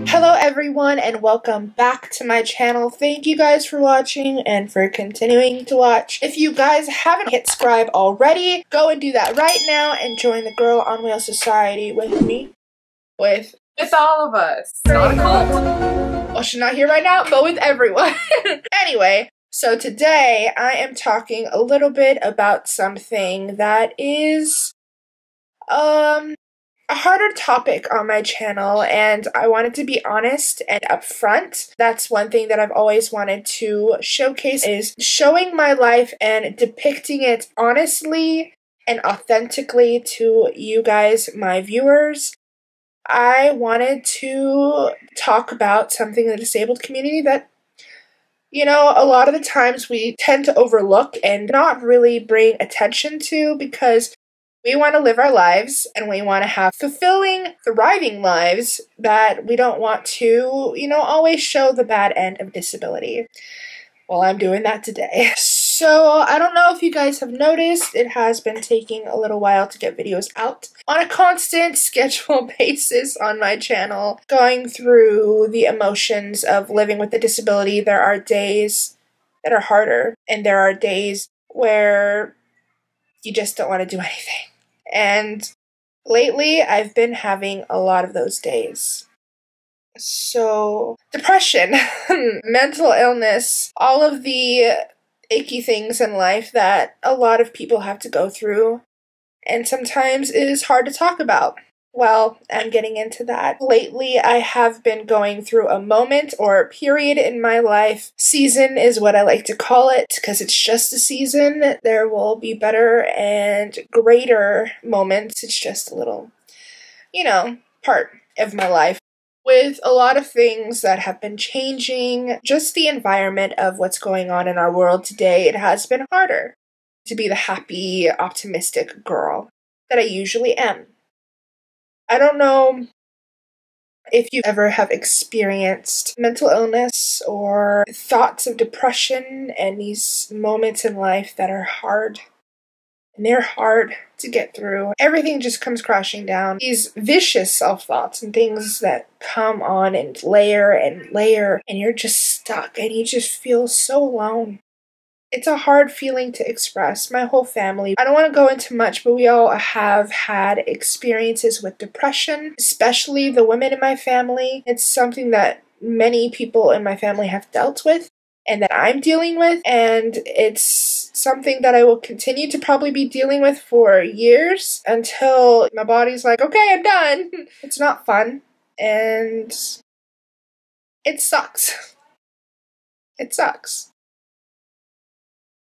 Hello everyone and welcome back to my channel. Thank you guys for watching and for continuing to watch. If you guys haven't hit subscribe already, go and do that right now and join the Girl on Wheel Society with me. With all of us. Not a cult. Well, she's not here right now, but with everyone. Anyway, so today I am talking a little bit about something that is a harder topic on my channel, and I wanted to be honest and upfront. That's one thing that I've always wanted to showcase, is showing my life and depicting it honestly and authentically to you guys, my viewers. I wanted to talk about something in the disabled community that, you know, a lot of the times we tend to overlook and not really bring attention to, because we want to live our lives and we want to have fulfilling, thriving lives, that we don't want to, you know, always show the bad end of disability. Well, I'm doing that today. So, I don't know if you guys have noticed, it has been taking a little while to get videos out on a constant schedule basis on my channel. Going through the emotions of living with a disability, there are days that are harder, and there are days where you just don't want to do anything. And lately, I've been having a lot of those days. So, depression, mental illness, all of the achy things in life that a lot of people have to go through, and sometimes it is hard to talk about. Well, I'm getting into that. Lately, I have been going through a moment or a period in my life. Season is what I like to call it, because it's just a season. There will be better and greater moments. It's just a little, you know, part of my life. With a lot of things that have been changing, just the environment of what's going on in our world today, it has been harder to be the happy, optimistic girl that I usually am. I don't know if you ever have experienced mental illness or thoughts of depression and these moments in life that are hard. And they're hard to get through. Everything just comes crashing down. These vicious self-thoughts and things that come on and layer, and you're just stuck and you just feel so alone. It's a hard feeling to express. My whole family, I don't want to go into much, but we all have had experiences with depression, especially the women in my family. It's something that many people in my family have dealt with and that I'm dealing with, and it's something that I will continue to probably be dealing with for years until my body's like, okay, I'm done. It's not fun, and it sucks. It sucks.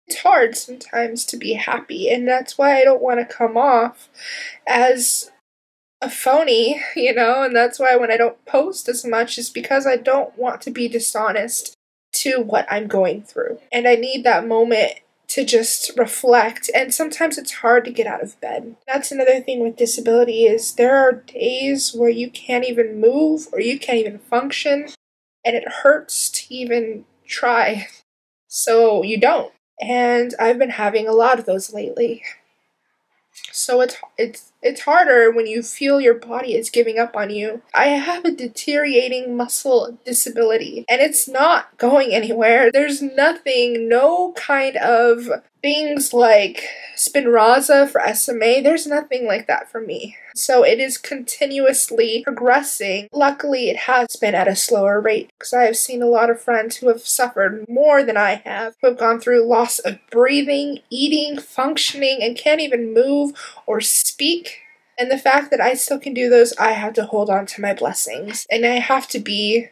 It's hard sometimes to be happy, and that's why I don't want to come off as a phony, you know, and that's why when I don't post as much is because I don't want to be dishonest to what I'm going through. And I need that moment to just reflect, and sometimes it's hard to get out of bed. That's another thing with disability, is there are days where you can't even move or you can't even function, and it hurts to even try. So you don't. And I've been having a lot of those lately. So it's harder when you feel your body is giving up on you. I have a deteriorating muscle disability, and it's not going anywhere. There's nothing, no kind of things like Spinraza for SMA, there's nothing like that for me. So it is continuously progressing. Luckily, it has been at a slower rate, because I have seen a lot of friends who have suffered more than I have, who have gone through loss of breathing, eating, functioning, and can't even move or speak. And the fact that I still can do those, I have to hold on to my blessings. And I have to be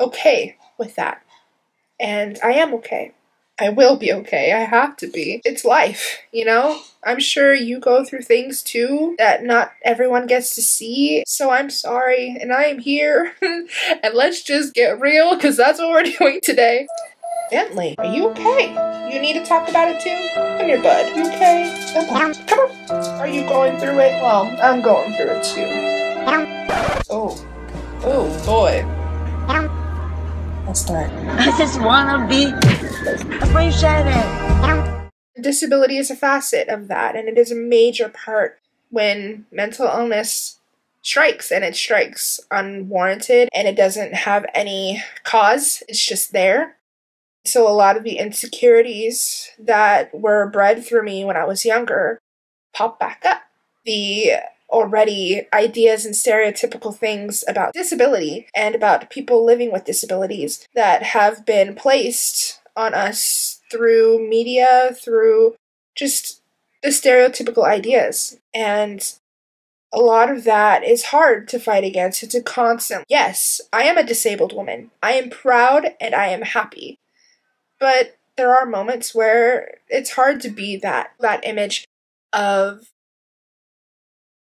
okay with that. And I am okay. I will be okay. I have to be. It's life, you know? I'm sure you go through things too that not everyone gets to see. So I'm sorry, and I am here. And let's just get real, because that's what we're doing today. Bentley, are you okay? You need to talk about it too? Come here, bud. You okay? Come on. Are you going through it? Well, I'm going through it too. Oh boy. Let's start. I just wanna be appreciated. Disability is a facet of that, and it is a major part when mental illness strikes, and it strikes unwarranted and it doesn't have any cause, it's just there. So a lot of the insecurities that were bred through me when I was younger pop back up. The already ideas and stereotypical things about disability and about people living with disabilities that have been placed on us through media, through just the stereotypical ideas. And a lot of that is hard to fight against. It's a constant. Yes, I am a disabled woman. I am proud and I am happy. But there are moments where it's hard to be that image of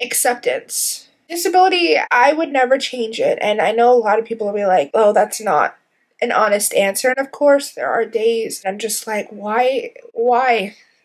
acceptance. Disability, I would never change it. And I know a lot of people will be like, oh, that's not an honest answer. And of course, there are days I'm just like, why?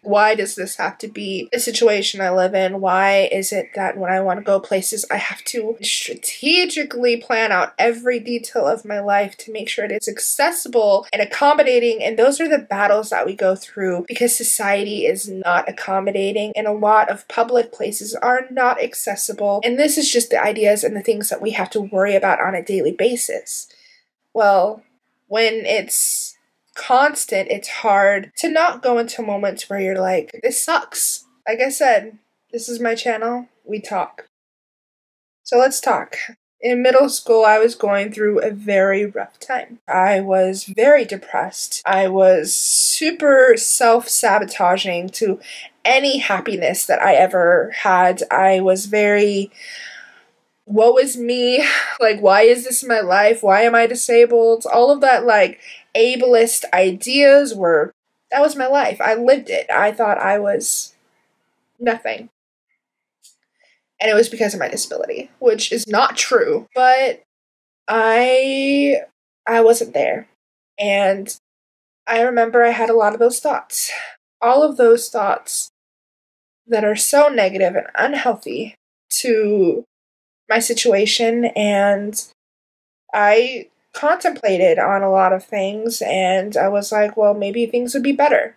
Why does this have to be a situation I live in? Why is it that when I want to go places, I have to strategically plan out every detail of my life to make sure it is accessible and accommodating? And those are the battles that we go through because society is not accommodating and a lot of public places are not accessible. And this is just the ideas and the things that we have to worry about on a daily basis. Well, when it's constant, it's hard to not go into moments where you're like, this sucks. Like I said, this is my channel. We talk. So let's talk. In middle school, I was going through a very rough time. I was very depressed. I was super self-sabotaging to any happiness that I ever had. I was very, woe is me? Like, why is this my life? Why am I disabled? All of that, like, ableist ideas that was my life. I lived it. I thought I was nothing. And it was because of my disability, which is not true, but I wasn't there. And I remember I had a lot of those thoughts. All of those thoughts that are so negative and unhealthy to my situation, and I contemplated on a lot of things, and I was like, well, maybe things would be better.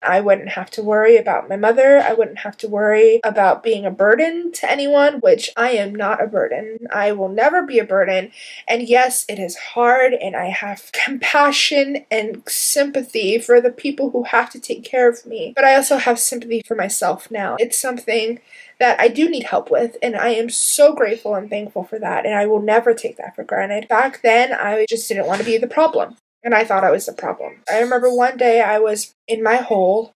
I wouldn't have to worry about my mother. I wouldn't have to worry about being a burden to anyone, which I am not a burden. I will never be a burden. And yes, it is hard, and I have compassion and sympathy for the people who have to take care of me. But I also have sympathy for myself now. It's something that I do need help with, and I am so grateful and thankful for that, and I will never take that for granted. Back then, I just didn't want to be the problem. And I thought I was the problem. I remember one day I was in my hole,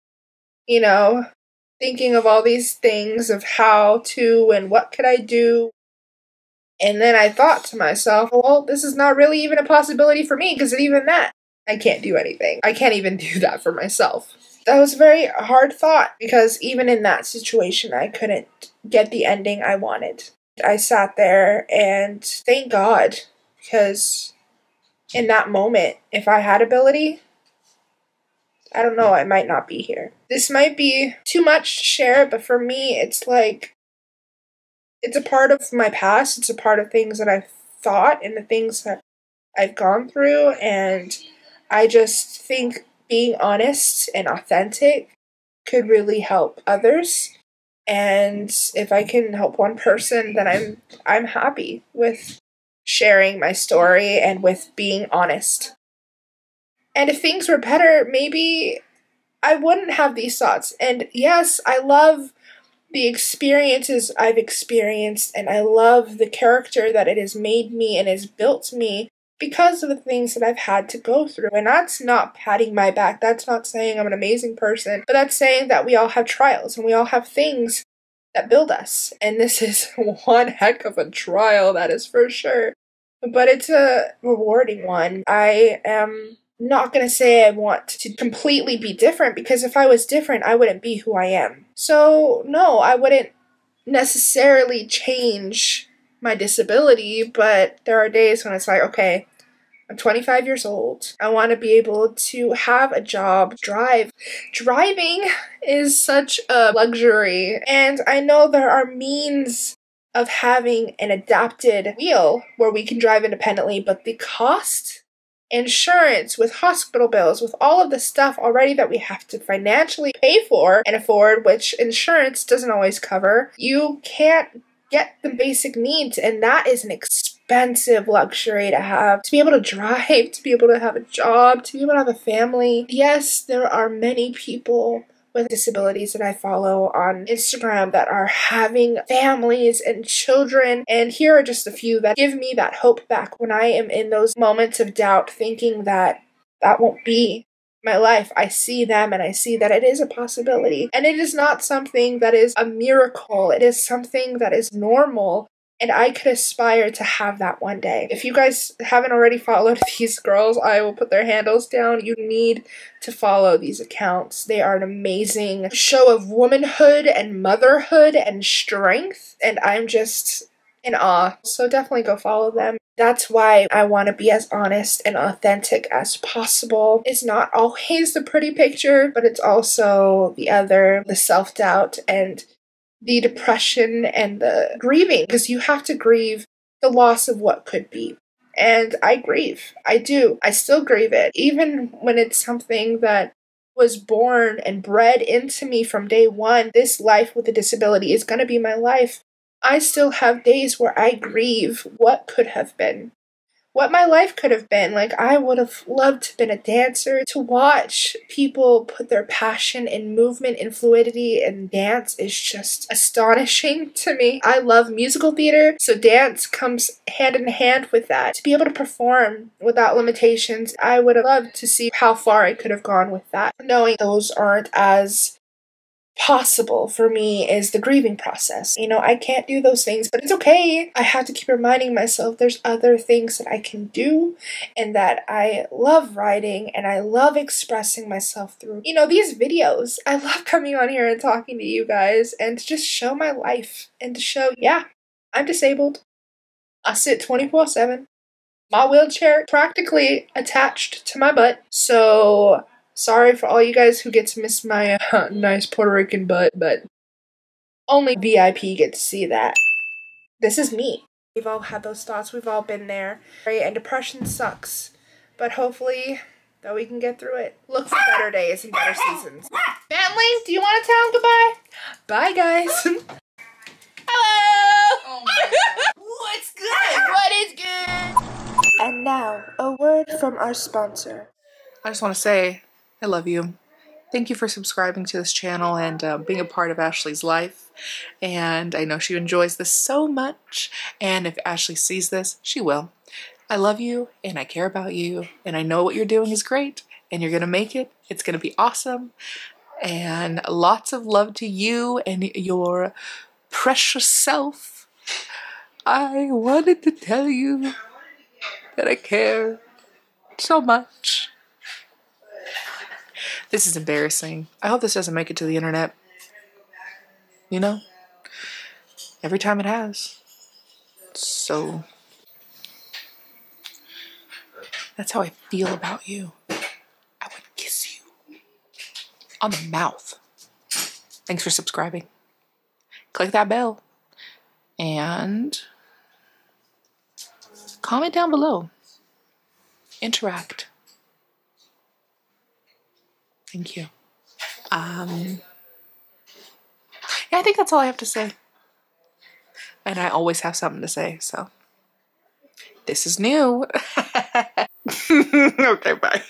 thinking of all these things of how to and what could I do. And then I thought to myself, well, this is not really even a possibility for me because even that, I can't do anything. I can't even do that for myself. That was a very hard thought because even in that situation, I couldn't get the ending I wanted. I sat there and thank God, because in that moment, if I had ability, I don't know, I might not be here. This might be too much to share, but for me, it's like, it's a part of my past. It's a part of things that I've thought and the things that I've gone through. And I just think being honest and authentic could really help others. And if I can help one person, then I'm happy with sharing my story and with being honest. And if things were better, maybe I wouldn't have these thoughts. And yes, I love the experiences I've experienced, and I love the character that it has made me and has built me because of the things that I've had to go through. And that's not patting my back. That's not saying I'm an amazing person, but that's saying that we all have trials and we all have things that build us. And this is one heck of a trial, that is for sure. But it's a rewarding one. I am not going to say I want to completely be different, because if I was different, I wouldn't be who I am. So no, I wouldn't necessarily change my disability, but there are days when it's like, okay, I'm 25 years old. I want to be able to have a job, drive. Driving is such a luxury, and I know there are means of having an adapted wheel where we can drive independently, but the cost insurance, with hospital bills, with all of the stuff already that we have to financially pay for and afford, which insurance doesn't always cover, you can't get the basic needs, and that is an expensive luxury to have. To be able to drive, to be able to have a job, to be able to have a family. Yes, there are many people with disabilities that I follow on Instagram that are having families and children, and here are just a few that give me that hope back when I am in those moments of doubt, thinking that that won't be my life. I see them and I see that it is a possibility, and it is not something that is a miracle. It is something that is normal, and I could aspire to have that one day. If you guys haven't already followed these girls, I will put their handles down. You need to follow these accounts. They are an amazing show of womanhood and motherhood and strength, and I'm just in awe. So definitely go follow them. That's why I want to be as honest and authentic as possible. It's not always the pretty picture, but it's also the self-doubt and the depression and the grieving, because you have to grieve the loss of what could be. And I grieve. I do. I still grieve it. Even when it's something that was born and bred into me from day one, this life with a disability is going to be my life. I still have days where I grieve what could have been, what my life could have been. Like, I would have loved to have been a dancer. To watch people put their passion in movement and fluidity and dance is just astonishing to me. I love musical theater, so dance comes hand in hand with that. To be able to perform without limitations, I would have loved to see how far I could have gone with that. Knowing those aren't as possible for me is the grieving process. You know, I can't do those things, but it's okay. I have to keep reminding myself there's other things that I can do, and that I love writing and I love expressing myself through, you know, these videos. I love coming on here and talking to you guys and to just show my life and to show, yeah, I'm disabled. I sit 24/7. My wheelchair practically attached to my butt. So sorry for all you guys who get to miss my nice Puerto Rican butt, but only VIP get to see that. This is me. We've all had those thoughts. We've all been there. Right? And depression sucks. But hopefully that we can get through it. Look for better days and better seasons. Bentley, do you want to tell them goodbye? Bye, guys. Hello! Oh my God. What's good? What is good? And now, a word from our sponsor. I just want to say, I love you. Thank you for subscribing to this channel and being a part of Ashley's life. And I know she enjoys this so much. And if Ashley sees this, she will. I love you and I care about you. And I know what you're doing is great. And you're going to make it. It's going to be awesome. And lots of love to you and your precious self. I wanted to tell you that I care so much. This is embarrassing. I hope this doesn't make it to the internet. You know? Every time it has. So that's how I feel about you. I would kiss you on the mouth. Thanks for subscribing. Click that bell. And comment down below. Interact. Thank you. Yeah, I think that's all I have to say. And I always have something to say, so this is new. Okay, bye.